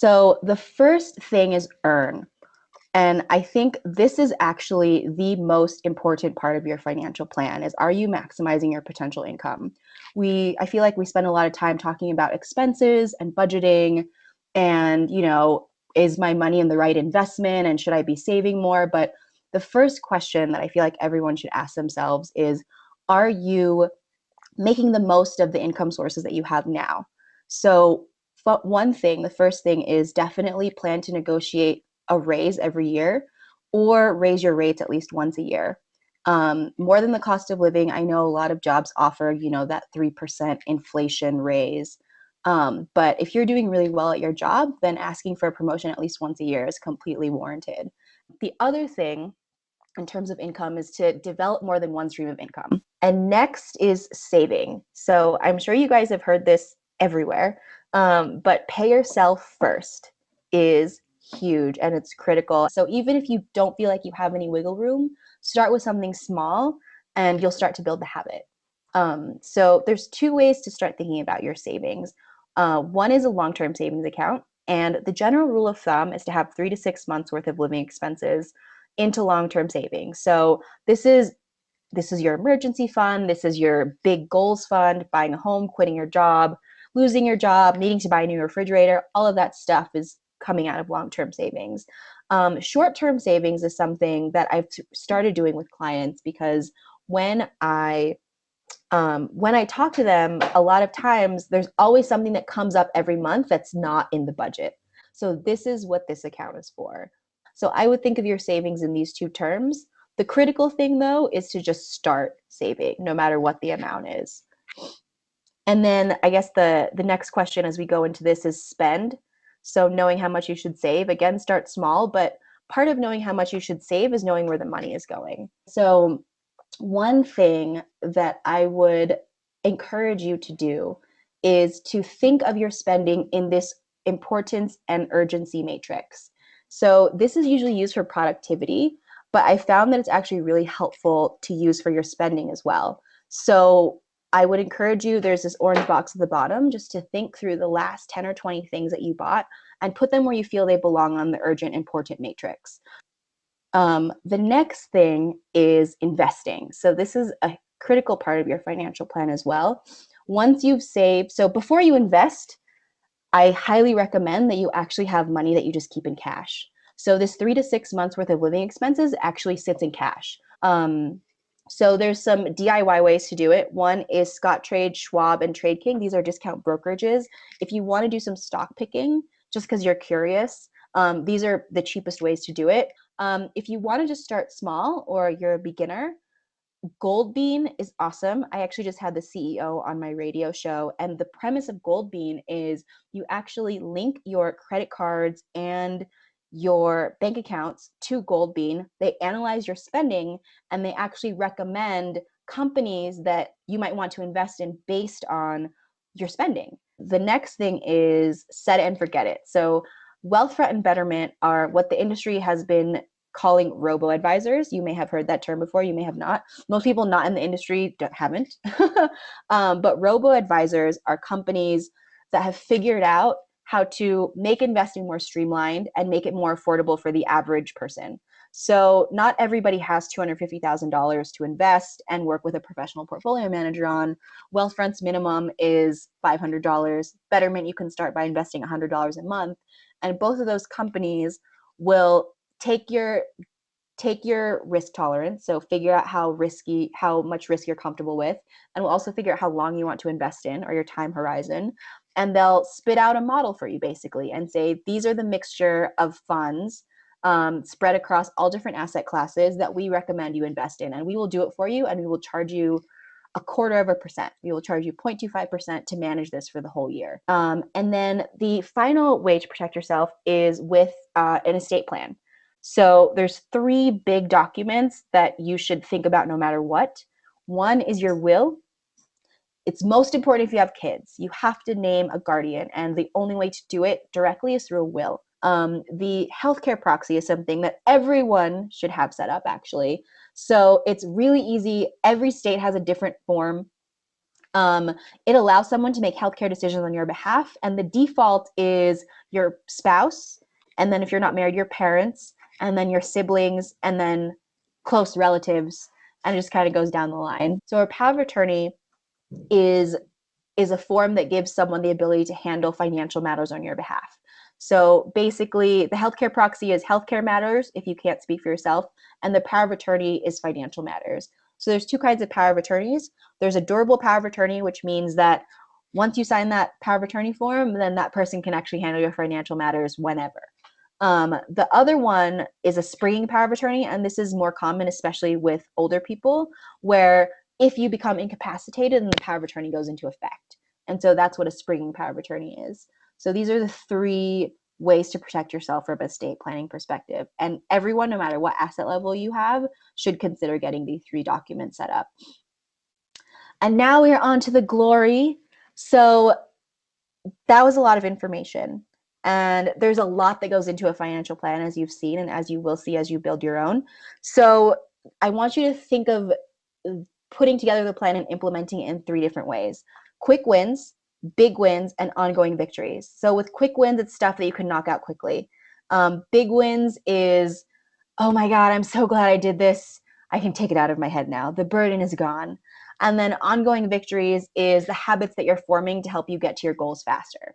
So the first thing is earn. And I think this is actually the most important part of your financial plan is, are you maximizing your potential income? I feel like we spend a lot of time talking about expenses and budgeting and, is my money in the right investment and should I be saving more? But the first question that I feel like everyone should ask themselves is, are you making the most of the income sources that you have now? So the first thing is definitely plan to negotiate a raise every year or raise your rates at least once a year. More than the cost of living, I know a lot of jobs offer, that 3% inflation raise. But if you're doing really well at your job, then asking for a promotion at least once a year is completely warranted. The other thing in terms of income is to develop more than one stream of income. And next is saving. So I'm sure you guys have heard this everywhere, but pay yourself first is huge and it's critical. So even if you don't feel like you have any wiggle room, start with something small and you'll start to build the habit. So there's two ways to start thinking about your savings. One is a long-term savings account. And the general rule of thumb is to have 3 to 6 months worth of living expenses into long-term savings. So this is your emergency fund, this is your big goals fund, buying a home, quitting your job, losing your job, needing to buy a new refrigerator, all of that stuff is coming out of long-term savings. Short-term savings is something that I've started doing with clients because when I talk to them, a lot of times there's always something that comes up every month that's not in the budget. So this is what this account is for. So I would think of your savings in these two terms. The critical thing, though, is to just start saving, no matter what the amount is. And then I guess the next question as we go into this is spend. So knowing how much you should save, again, start small, but part of knowing how much you should save is knowing where the money is going. So one thing that I would encourage you to do is to think of your spending in this importance and urgency matrix. So this is usually used for productivity, but I found that it's actually really helpful to use for your spending as well. So I would encourage you, there's this orange box at the bottom, just to think through the last 10 or 20 things that you bought and put them where you feel they belong on the urgent, important matrix. The next thing is investing. So this is a critical part of your financial plan as well. Once you've saved, so before you invest, I highly recommend that you actually have money that you just keep in cash. So this 3 to 6 months worth of living expenses actually sits in cash. So there's some DIY ways to do it. One is Scottrade, Schwab, and TradeKing. These are discount brokerages. If you want to do some stock picking, just because you're curious, these are the cheapest ways to do it. If you want to just start small or you're a beginner, Goldbean is awesome. I actually just had the CEO on my radio show, and the premise of Goldbean is you actually link your credit cards and your bank accounts to Goldbean. They analyze your spending and they actually recommend companies that you might want to invest in based on your spending. The next thing is set it and forget it. So Wealthfront and Betterment are what the industry has been calling robo-advisors. You may have heard that term before, you may have not. Most people not in the industry haven't. But robo-advisors are companies that have figured out how to make investing more streamlined and make it more affordable for the average person. So not everybody has $250,000 to invest and work with a professional portfolio manager on. Wealthfront's minimum is $500. Betterment, you can start by investing $100 a month. And both of those companies will take your risk tolerance, so figure out how much risk you're comfortable with, and we'll also figure out how long you want to invest in or your time horizon, and they'll spit out a model for you basically and say these are the mixture of funds spread across all different asset classes that we recommend you invest in, and we will do it for you, and we will charge you 0.25%. We will charge you 0.25% to manage this for the whole year. And then the final way to protect yourself is with an estate plan. So there's 3 big documents that you should think about no matter what. One is your will. It's most important if you have kids. You have to name a guardian, and the only way to do it directly is through a will. The healthcare proxy is something that everyone should have set up, actually. So it's really easy. Every state has a different form. It allows someone to make healthcare decisions on your behalf, and the default is your spouse, and then if you're not married, your parents, and then your siblings, and then close relatives, and it just kind of goes down the line. So a power of attorney is a form that gives someone the ability to handle financial matters on your behalf. So basically, the healthcare proxy is healthcare matters if you can't speak for yourself, and the power of attorney is financial matters. So there's two kinds of power of attorneys. There's a durable power of attorney, which means that once you sign that power of attorney form, then that person can actually handle your financial matters whenever. The other one is a springing power of attorney, and this is more common, especially with older people, where if you become incapacitated, then the power of attorney goes into effect. And so that's what a springing power of attorney is. So these are the three ways to protect yourself from a estate planning perspective. And everyone, no matter what asset level you have, should consider getting these three documents set up. And now we're on to the glory. So that was a lot of information. And there's a lot that goes into a financial plan, as you've seen, and as you will see as you build your own. So I want you to think of putting together the plan and implementing it in three different ways: quick wins, big wins, and ongoing victories. So with quick wins, it's stuff that you can knock out quickly. Big wins is, oh my God, I'm so glad I did this. I can take it out of my head now. The burden is gone. And then ongoing victories is the habits that you're forming to help you get to your goals faster.